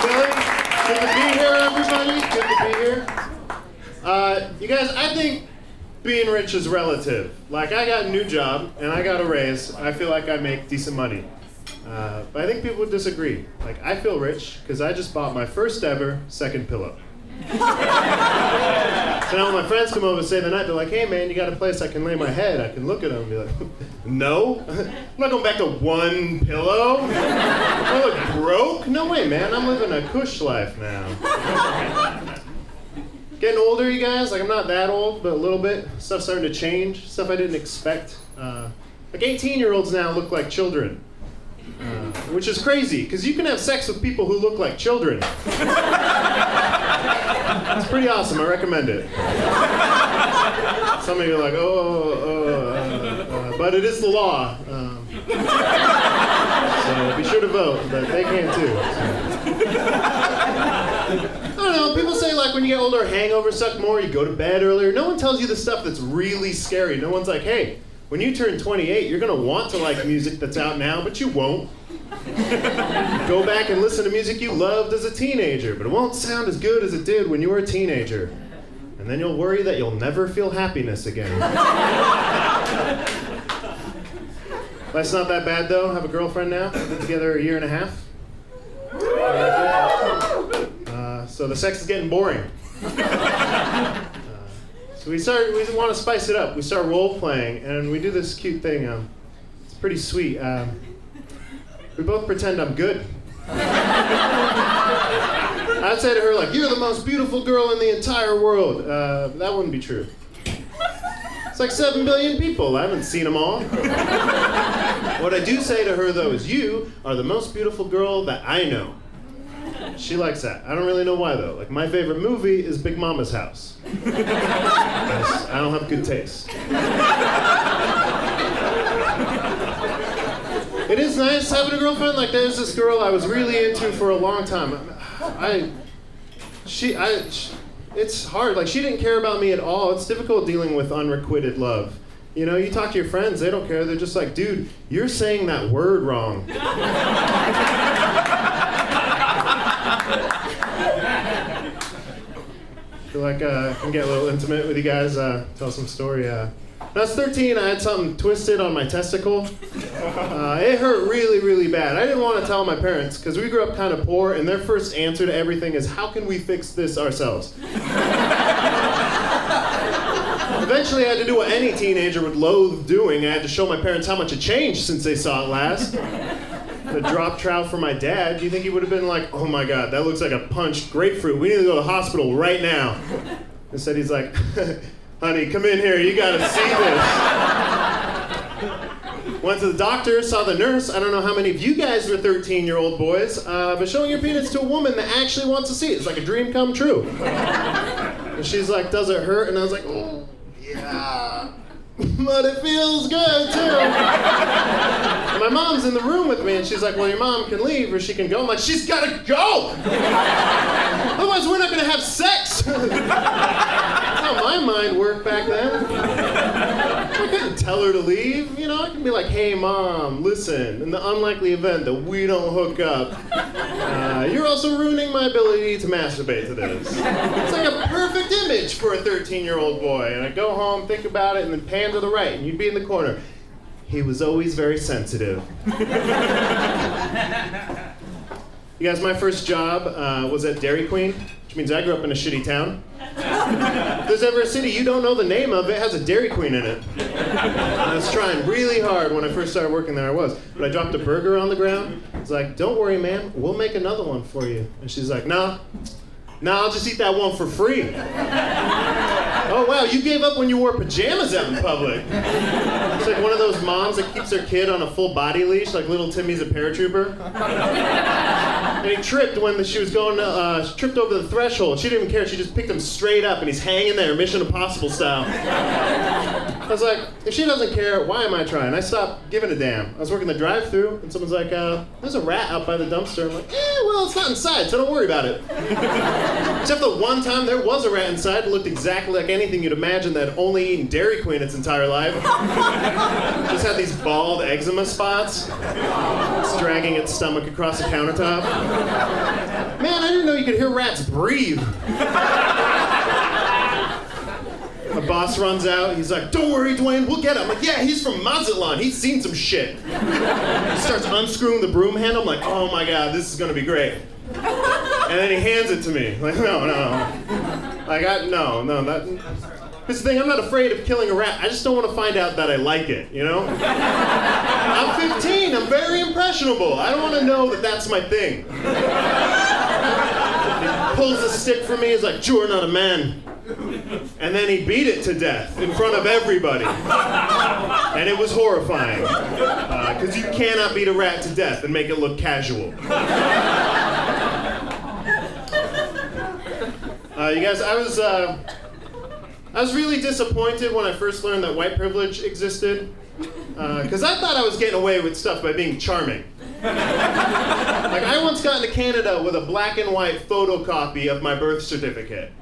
Billy. Good to be here, everybody. Good to be here. You guys, I think being rich is relative. Like, I got a new job, and I got a raise. I feel like I make decent money. But I think people would disagree. Like, I feel rich because I just bought my first ever second pillow. So now when my friends come over and stay the night, they're like, hey man, you got a place I can lay my head? I can look at them and be like, no. I'm not going back to one pillow. I look broke? No way, man. I'm living a cush life now. Getting older, you guys. Like, I'm not that old, but a little bit. Stuff's starting to change. Stuff I didn't expect. Like 18-year-olds now look like children. Which is crazy, because you can have sex with people who look like children. It's pretty awesome. I recommend it. Some of you are like, but it is the law. So be sure to vote, but they can too. I don't know, people say like when you get older, hangovers suck more, you go to bed earlier. No one tells you the stuff that's really scary. No one's like, hey, when you turn 28, you're gonna want to like music that's out now, but you won't. Go back and listen to music you loved as a teenager, but it won't sound as good as it did when you were a teenager. And then you'll worry that you'll never feel happiness again. Life's not that bad though. I have a girlfriend now. We've been together a year and a half. So the sex is getting boring. So we want to spice it up. We start role playing, and we do this cute thing. It's pretty sweet. We both pretend I'm good. I'd say to her, like, you're the most beautiful girl in the entire world. That wouldn't be true. It's like 7 billion people. I haven't seen them all. What I do say to her, though, is you are the most beautiful girl that I know. She likes that. I don't really know why, though. Like, my favorite movie is Big Mama's House. I don't have good taste. It is nice having a girlfriend. Like, there's this girl I was really into for a long time. It's hard. Like, she didn't care about me at all. It's difficult dealing with unrequited love. You know, you talk to your friends, they don't care. They're just like, dude, you're saying that word wrong. I feel like I can get a little intimate with you guys, tell some story. When I was 13, I had something twisted on my testicle. It hurt really, really bad. I didn't want to tell my parents because we grew up kind of poor, and their first answer to everything is, how can we fix this ourselves? Eventually, I had to do what any teenager would loathe doing. I had to show my parents how much it changed since they saw it last. The drop trowel for my dad. Do you think he would have been like, oh my God, that looks like a punched grapefruit. We need to go to the hospital right now. Instead, he's like, honey, come in here. You gotta see this. Went to the doctor, saw the nurse. I don't know how many of you guys were 13-year-old boys, but showing your penis to a woman that actually wants to see it is like a dream come true. And she's like, does it hurt? And I was like, oh, yeah. But it feels good too. And my mom's in the room with me, and she's like, well, your mom can leave or she can go. I'm like, she's gotta go! Otherwise, we're not gonna have sex. That's how my mind worked back then. I couldn't tell her to leave. You know, I can be like, hey, mom, listen, in the unlikely event that we don't hook up, you're also ruining my ability to masturbate to this. It's like a perfect image for a 13-year-old boy. And I go home, think about it, and then pan to the right, and you'd be in the corner. He was always very sensitive. You guys, my first job was at Dairy Queen, which means I grew up in a shitty town. If there's ever a city you don't know the name of, it has a Dairy Queen in it. And I was trying really hard when I first started working there, I was. But I dropped a burger on the ground. It's like, don't worry, ma'am, we'll make another one for you. And she's like, nah, I'll just eat that one for free. Oh, wow, you gave up when you wore pajamas out in public. It's like one of those moms that keeps their kid on a full body leash, like little Timmy's a paratrooper. And he tripped when she was going to, she tripped over the threshold. She didn't even care, she just picked him straight up, and he's hanging there, Mission Impossible style. I was like, if she doesn't care, why am I trying? I stopped giving a damn. I was working the drive-thru, and someone's like, there's a rat out by the dumpster. I'm like, well, it's not inside, so don't worry about it. Except the one time there was a rat inside, it looked exactly like anything you'd imagine that had only eaten Dairy Queen its entire life. Just had these bald eczema spots. It's dragging its stomach across the countertop. Man, window, you could hear rats breathe. My boss runs out, he's like, don't worry, Dwayne, we'll get him. I'm like, yeah, he's from Mazatlan, he's seen some shit. He starts unscrewing the broom handle, I'm like, oh my God, this is gonna be great. And then he hands it to me, like, no. This thing, I'm not afraid of killing a rat, I just don't want to find out that I like it, you know? I'm 15, I'm very impressionable, I don't want to know that that's my thing. He pulls the stick from me, he's like, you're not a man. And then he beat it to death in front of everybody. And it was horrifying. Because you cannot beat a rat to death and make it look casual. You guys, I was really disappointed when I first learned that white privilege existed. Because I thought I was getting away with stuff by being charming. Like, I once got into Canada with a black and white photocopy of my birth certificate.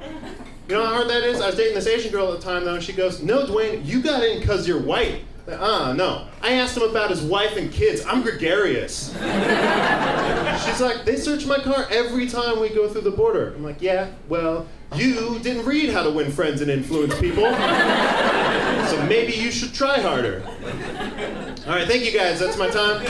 You know how hard that is? I was dating this Asian girl at the time, though, and she goes, no, Dwayne, you got in because you're white. Like, no. I asked him about his wife and kids. I'm gregarious. She's like, they search my car every time we go through the border. I'm like, yeah, well, you didn't read How to Win Friends and Influence People. So maybe you should try harder. All right, thank you guys. That's my time.